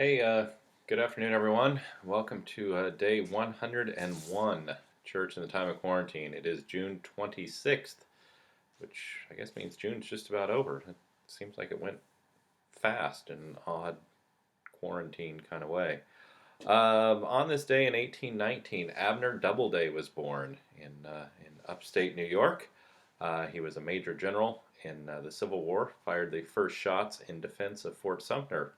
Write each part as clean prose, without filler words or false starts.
Hey, good afternoon, everyone. Welcome to day 101, Church in the Time of Quarantine. It is June 26th, which I guess means June's just about over. It seems like it went fast in an odd quarantine kind of way. On this day in 1819, Abner Doubleday was born in upstate New York. He was a major general in the Civil War, fired the first shots in defense of Fort Sumter,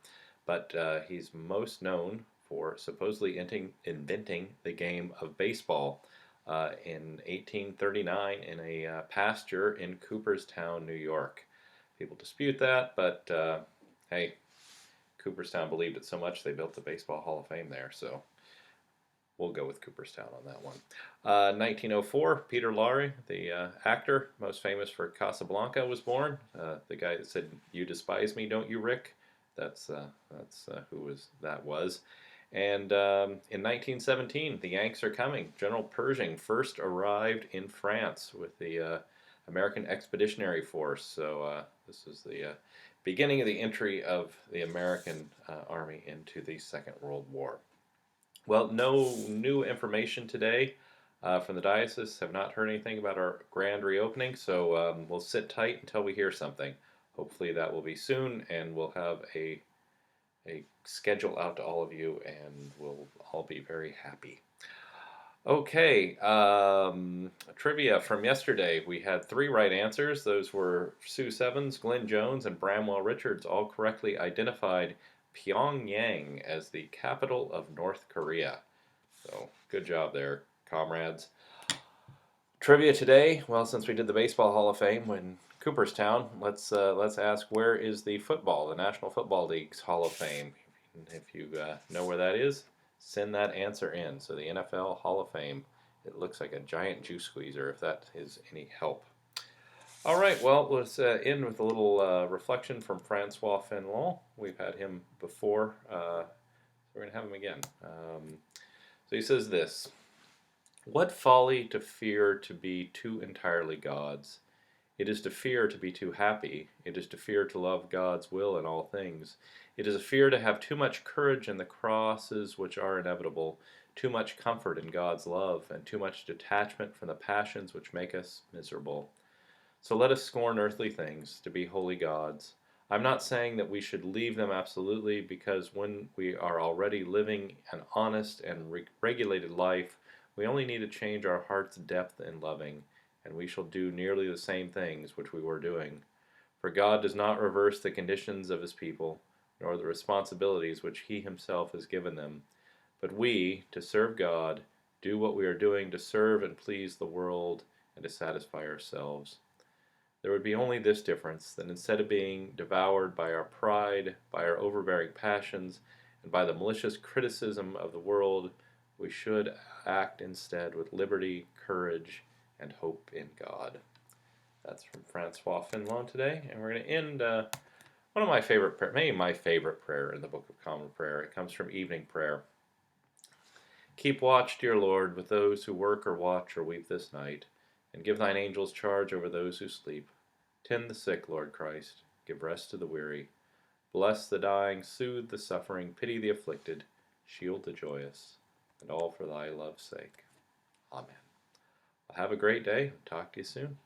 but he's most known for supposedly inventing the game of baseball in 1839 in a pasture in Cooperstown, New York. People dispute that, but hey, Cooperstown believed it so much they built the Baseball Hall of Fame there, so we'll go with Cooperstown on that one. 1904, Peter Lorre, the actor most famous for Casablanca, was born. The guy that said, "You despise me, don't you, Rick?" That's who that was. And in 1917, the Yanks are coming. General Pershing first arrived in France with the American Expeditionary Force. So this is the beginning of the entry of the American Army into the Second World War. Well, no new information today from the diocese. Have not heard anything about our grand reopening, so we'll sit tight until we hear something. Hopefully that will be soon, and we'll have a schedule out to all of you, and we'll all be very happy. Okay, trivia from yesterday. We had 3 right answers. Those were Sue Sevens, Glenn Jones, and Bramwell Richards all correctly identified Pyongyang as the capital of North Korea. So good job there, comrades. Trivia today. Well, since we did the Baseball Hall of Fame in Cooperstown, let's ask, where is the National Football League's Hall of Fame? If you know where that is, send that answer in. So the NFL Hall of Fame. It looks like a giant juice squeezer, if that is any help. All right, well, let's end with a little reflection from Francois Fenelon. We've had him before, so we're going to have him again. So he says this: "What folly to fear to be too entirely God's. It is to fear to be too happy. It is to fear to love God's will in all things. It is a fear to have too much courage in the crosses which are inevitable, too much comfort in God's love, and too much detachment from the passions which make us miserable. So let us scorn earthly things, to be holy God's. I'm not saying that we should leave them absolutely, because when we are already living an honest and regulated life, we only need to change our heart's depth in loving, and we shall do nearly the same things which we were doing. For God does not reverse the conditions of his people, nor the responsibilities which he himself has given them. But we, to serve God, do what we are doing to serve and please the world and to satisfy ourselves. There would be only this difference, that instead of being devoured by our pride, by our overbearing passions, and by the malicious criticism of the world, we should act instead with liberty, courage, and hope in God." That's from Francois Fenelon today, and we're going to end one of my favorite prayer, maybe my favorite prayer in the Book of Common Prayer. It comes from Evening Prayer. "Keep watch, dear Lord, with those who work or watch or weep this night, and give thine angels charge over those who sleep. Tend the sick, Lord Christ. Give rest to the weary. Bless the dying, soothe the suffering, pity the afflicted, shield the joyous, and all for thy love's sake. Amen." Well, have a great day. Talk to you soon.